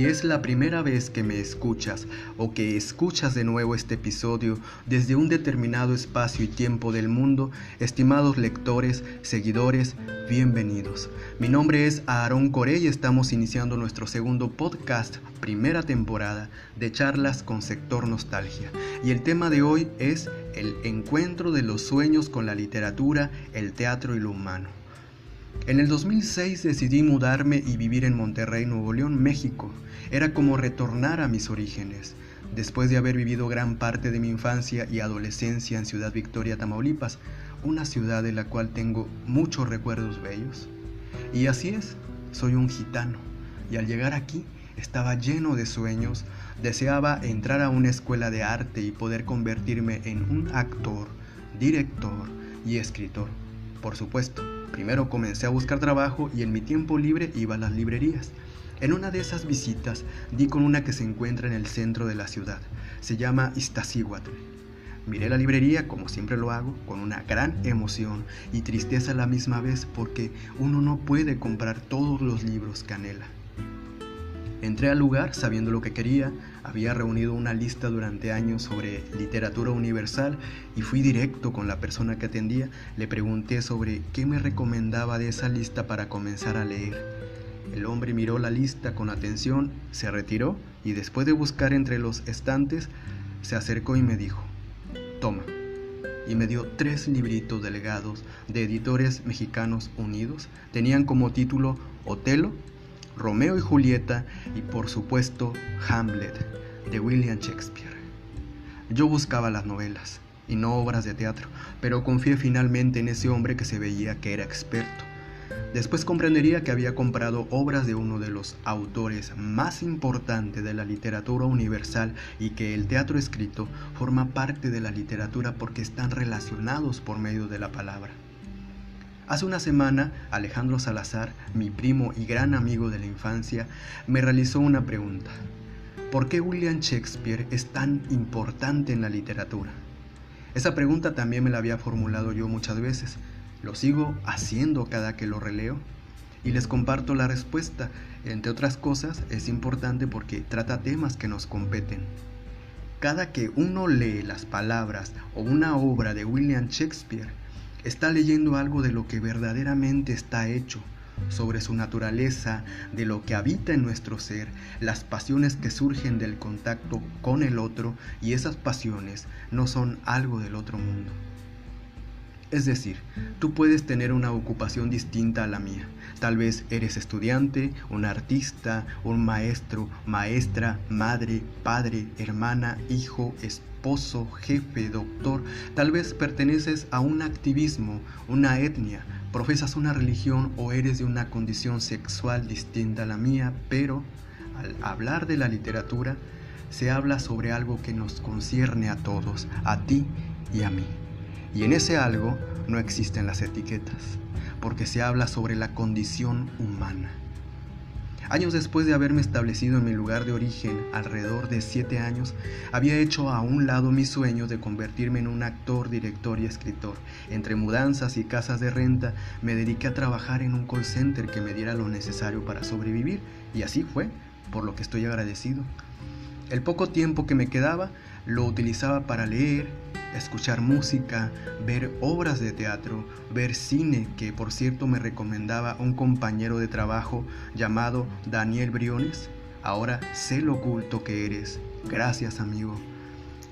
Si es la primera vez que me escuchas o que escuchas de nuevo este episodio desde un determinado espacio y tiempo del mundo, estimados lectores, seguidores, bienvenidos. Mi nombre es Aarón Coré y estamos iniciando nuestro segundo podcast, primera temporada de charlas con sector nostalgia. Y el tema de hoy es el encuentro de los sueños con la literatura, el teatro y lo humano. En el 2006 decidí mudarme y vivir en Monterrey, Nuevo León, México. Era como retornar a mis orígenes, después de haber vivido gran parte de mi infancia y adolescencia en Ciudad Victoria, Tamaulipas, una ciudad de la cual tengo muchos recuerdos bellos. Y así es, soy un gitano, y al llegar aquí estaba lleno de sueños, deseaba entrar a una escuela de arte y poder convertirme en un actor, director y escritor. Por supuesto, primero comencé a buscar trabajo y en mi tiempo libre iba a las librerías. En una de esas visitas di con una que se encuentra en el centro de la ciudad. Se llama Iztaccíhuatl. Miré la librería, como siempre lo hago, con una gran emoción y tristeza a la misma vez porque uno no puede comprar todos los libros que anhela. Entré al lugar sabiendo lo que quería, había reunido una lista durante años sobre literatura universal y fui directo con la persona que atendía. Le pregunté sobre qué me recomendaba de esa lista para comenzar a leer. El hombre miró la lista con atención, se retiró y después de buscar entre los estantes, se acercó y me dijo: «Toma». Y me dio 3 libritos delgados de Editores Mexicanos Unidos. Tenían como título Otelo, Romeo y Julieta y por supuesto Hamlet de William Shakespeare. Yo buscaba las novelas y no obras de teatro, pero confié finalmente en ese hombre que se veía que era experto. Después comprendería que había comprado obras de uno de los autores más importantes de la literatura universal y que el teatro escrito forma parte de la literatura porque están relacionados por medio de la palabra. Hace una semana, Alejandro Salazar, mi primo y gran amigo de la infancia, me realizó una pregunta. ¿Por qué William Shakespeare es tan importante en la literatura? Esa pregunta también me la había formulado yo muchas veces. Lo sigo haciendo cada que lo releo y les comparto la respuesta. Entre otras cosas, es importante porque trata temas que nos competen. Cada que uno lee las palabras o una obra de William Shakespeare, está leyendo algo de lo que verdaderamente está hecho, sobre su naturaleza, de lo que habita en nuestro ser, las pasiones que surgen del contacto con el otro, y esas pasiones no son algo del otro mundo. Es decir, tú puedes tener una ocupación distinta a la mía. Tal vez eres estudiante, un artista, un maestro, maestra, madre, padre, hermana, hijo, esposo, jefe, doctor. Tal vez perteneces a un activismo, una etnia, profesas una religión o eres de una condición sexual distinta a la mía, pero al hablar de la literatura, se habla sobre algo que nos concierne a todos, a ti y a mí. Y en ese algo no existen las etiquetas, porque se habla sobre la condición humana. Años después de haberme establecido en mi lugar de origen, alrededor de 7 años, había hecho a un lado mis sueños de convertirme en un actor, director y escritor. Entre mudanzas y casas de renta, me dediqué a trabajar en un call center que me diera lo necesario para sobrevivir, y así fue, por lo que estoy agradecido. El poco tiempo que me quedaba, lo utilizaba para leer, escuchar música, ver obras de teatro, ver cine, que por cierto me recomendaba un compañero de trabajo llamado Daniel Briones. Ahora sé lo culto que eres. Gracias, amigo.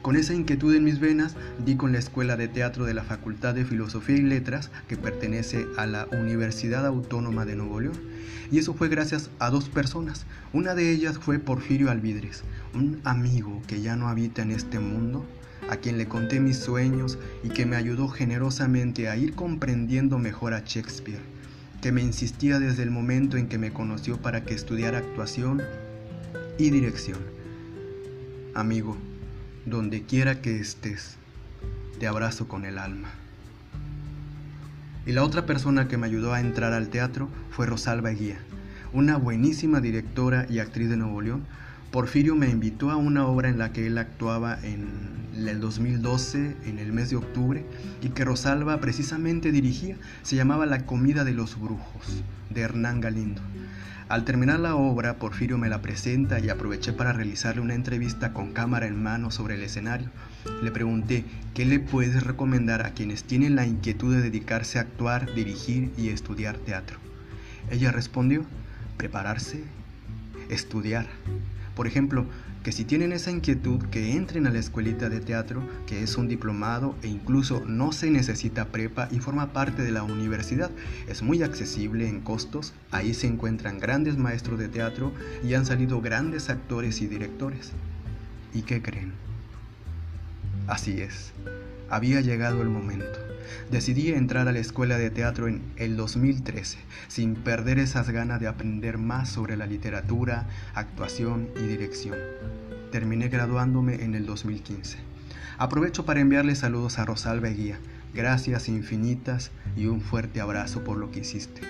Con esa inquietud en mis venas, di con la Escuela de Teatro de la Facultad de Filosofía y Letras, que pertenece a la Universidad Autónoma de Nuevo León. Y eso fue gracias a 2 personas. Una de ellas fue Porfirio Alvidres, un amigo que ya no habita en este mundo, a quien le conté mis sueños y que me ayudó generosamente a ir comprendiendo mejor a Shakespeare, que me insistía desde el momento en que me conoció para que estudiara actuación y dirección. Amigo, donde quiera que estés, te abrazo con el alma. Y la otra persona que me ayudó a entrar al teatro fue Rosalba Eguía, una buenísima directora y actriz de Nuevo León. Porfirio me invitó a una obra en la que él actuaba en el 2012, en el mes de octubre, y que Rosalba precisamente dirigía, se llamaba La comida de los brujos, de Hernán Galindo. Al terminar la obra, Porfirio me la presenta y aproveché para realizarle una entrevista con cámara en mano sobre el escenario. Le pregunté, ¿qué le puedes recomendar a quienes tienen la inquietud de dedicarse a actuar, dirigir y estudiar teatro? Ella respondió, prepararse, estudiar. Por ejemplo, que si tienen esa inquietud, que entren a la escuelita de teatro, que es un diplomado e incluso no se necesita prepa y forma parte de la universidad. Es muy accesible en costos, ahí se encuentran grandes maestros de teatro y han salido grandes actores y directores. ¿Y qué creen? Así es, había llegado el momento. Decidí entrar a la escuela de teatro en el 2013, sin perder esas ganas de aprender más sobre la literatura, actuación y dirección. Terminé graduándome en el 2015. Aprovecho para enviarle saludos a Rosalba Eguía. Gracias infinitas y un fuerte abrazo por lo que hiciste.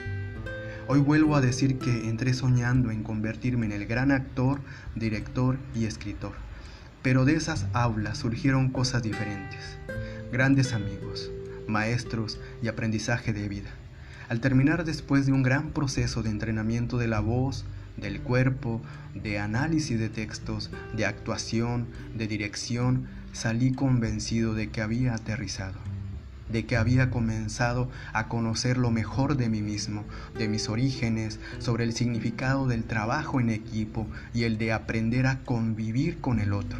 Hoy vuelvo a decir que entré soñando en convertirme en el gran actor, director y escritor. Pero de esas aulas surgieron cosas diferentes. Grandes amigos, maestros y aprendizaje de vida. Al terminar después de un gran proceso de entrenamiento de la voz, del cuerpo, de análisis de textos, de actuación, de dirección, salí convencido de que había aterrizado, de que había comenzado a conocer lo mejor de mí mismo, de mis orígenes, sobre el significado del trabajo en equipo y el de aprender a convivir con el otro.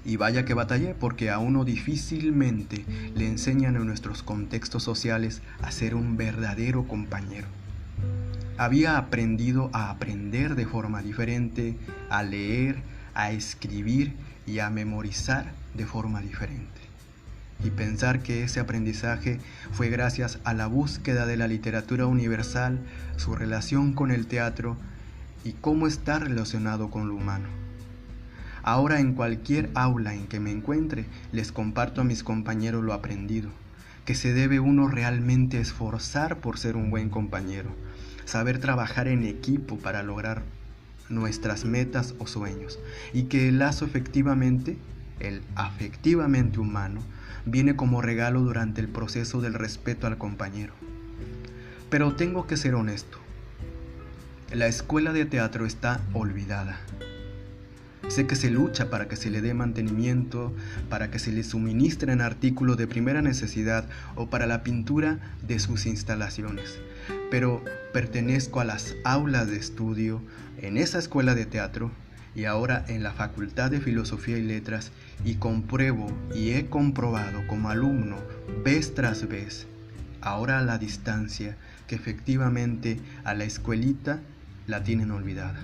Y vaya que batallé, porque a uno difícilmente le enseñan en nuestros contextos sociales a ser un verdadero compañero. Había aprendido a aprender de forma diferente, a leer, a escribir y a memorizar de forma diferente. Y pensar que ese aprendizaje fue gracias a la búsqueda de la literatura universal, su relación con el teatro y cómo está relacionado con lo humano. Ahora en cualquier aula en que me encuentre, les comparto a mis compañeros lo aprendido, que se debe uno realmente esforzar por ser un buen compañero, saber trabajar en equipo para lograr nuestras metas o sueños, y que el lazo el afectivamente humano, viene como regalo durante el proceso del respeto al compañero. Pero tengo que ser honesto, la escuela de teatro está olvidada. Sé que se lucha para que se le dé mantenimiento, para que se le suministren artículos de primera necesidad o para la pintura de sus instalaciones, pero pertenezco a las aulas de estudio en esa escuela de teatro y ahora en la Facultad de Filosofía y Letras y compruebo y he comprobado como alumno vez tras vez, ahora a la distancia, que efectivamente a la escuelita la tienen olvidada.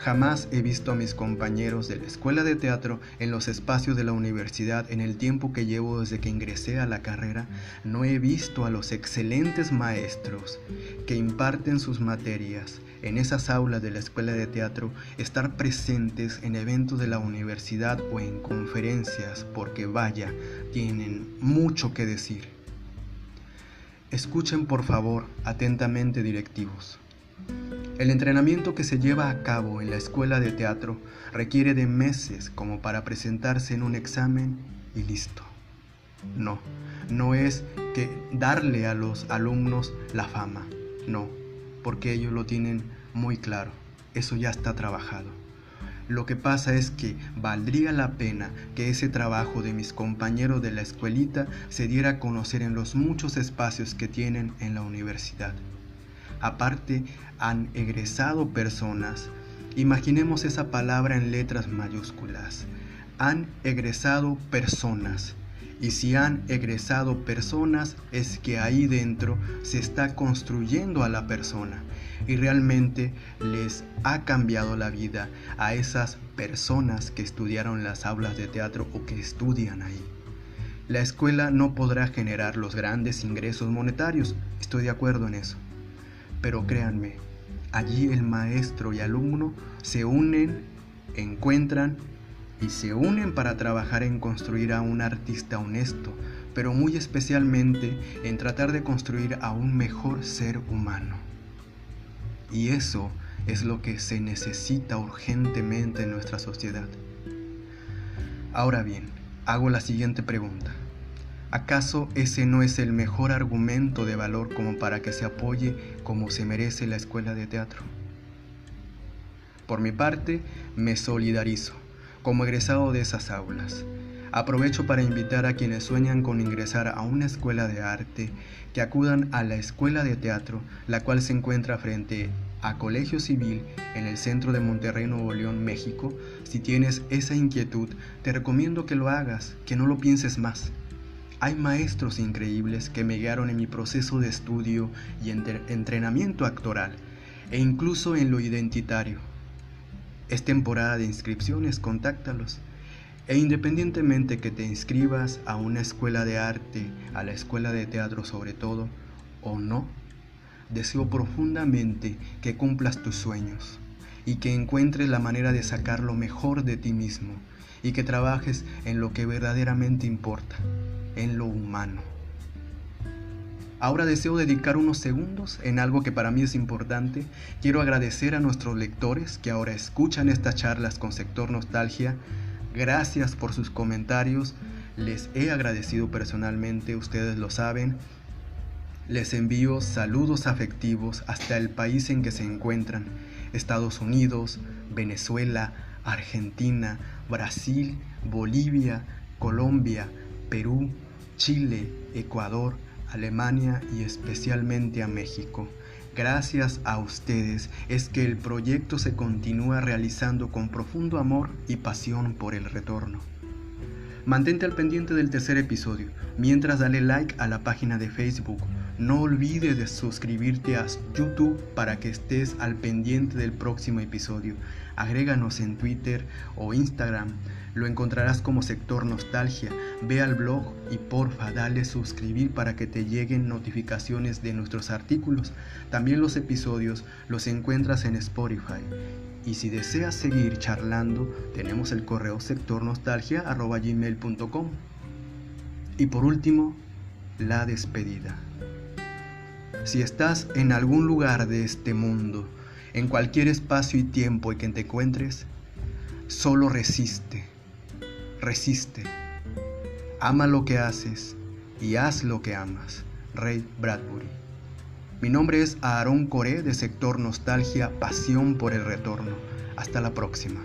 Jamás he visto a mis compañeros de la escuela de teatro en los espacios de la universidad en el tiempo que llevo desde que ingresé a la carrera. No he visto a los excelentes maestros que imparten sus materias en esas aulas de la escuela de teatro estar presentes en eventos de la universidad o en conferencias, porque vaya, tienen mucho que decir. Escuchen por favor atentamente, directivos. El entrenamiento que se lleva a cabo en la escuela de teatro requiere de meses como para presentarse en un examen y listo. No es que darle a los alumnos la fama, no, porque ellos lo tienen muy claro, eso ya está trabajado. Lo que pasa es que valdría la pena que ese trabajo de mis compañeros de la escuelita se diera a conocer en los muchos espacios que tienen en la universidad. Aparte, han egresado personas, imaginemos esa palabra en letras mayúsculas, han egresado personas, y si han egresado personas es que ahí dentro se está construyendo a la persona y realmente les ha cambiado la vida a esas personas que estudiaron las aulas de teatro o que estudian ahí. La escuela no podrá generar los grandes ingresos monetarios, estoy de acuerdo en eso. Pero créanme, allí el maestro y alumno se unen, encuentran y se unen para trabajar en construir a un artista honesto, pero muy especialmente en tratar de construir a un mejor ser humano. Y eso es lo que se necesita urgentemente en nuestra sociedad. Ahora bien, hago la siguiente pregunta. ¿Acaso ese no es el mejor argumento de valor como para que se apoye como se merece la escuela de teatro? Por mi parte, me solidarizo como egresado de esas aulas. Aprovecho para invitar a quienes sueñan con ingresar a una escuela de arte que acudan a la escuela de teatro, la cual se encuentra frente a Colegio Civil en el centro de Monterrey, Nuevo León, México. Si tienes esa inquietud, te recomiendo que lo hagas, que no lo pienses más. Hay maestros increíbles que me guiaron en mi proceso de estudio y entrenamiento actoral, e incluso en lo identitario. Es temporada de inscripciones, contáctalos. E independientemente que te inscribas a una escuela de arte, a la escuela de teatro sobre todo, o no, deseo profundamente que cumplas tus sueños y que encuentres la manera de sacar lo mejor de ti mismo y que trabajes en lo que verdaderamente importa, en lo humano. Ahora deseo dedicar unos segundos en algo que para mí es importante. Quiero agradecer a nuestros lectores que ahora escuchan estas charlas con Sector Nostalgia. Gracias por sus comentarios, les he agradecido personalmente, ustedes lo saben. Les envío saludos afectivos hasta el país en que se encuentran: Estados Unidos, Venezuela, Argentina, Brasil, Bolivia, Colombia, Perú, Chile, Ecuador, Alemania y especialmente a México. Gracias a ustedes es que el proyecto se continúa realizando con profundo amor y pasión por el retorno. Mantente al pendiente del tercer episodio, mientras dale like a la página de Facebook. No olvides de suscribirte a YouTube para que estés al pendiente del próximo episodio. Agréganos en Twitter o Instagram, lo encontrarás como Sector Nostalgia. Ve al blog y porfa dale suscribir para que te lleguen notificaciones de nuestros artículos. También los episodios los encuentras en Spotify. Y si deseas seguir charlando, tenemos el correo sectornostalgia@gmail.com. Y por último, la despedida. Si estás en algún lugar de este mundo, en cualquier espacio y tiempo en que te encuentres, solo resiste. Resiste. Ama lo que haces y haz lo que amas. Ray Bradbury. Mi nombre es Aarón Coré de Sector Nostalgia, pasión por el retorno. Hasta la próxima.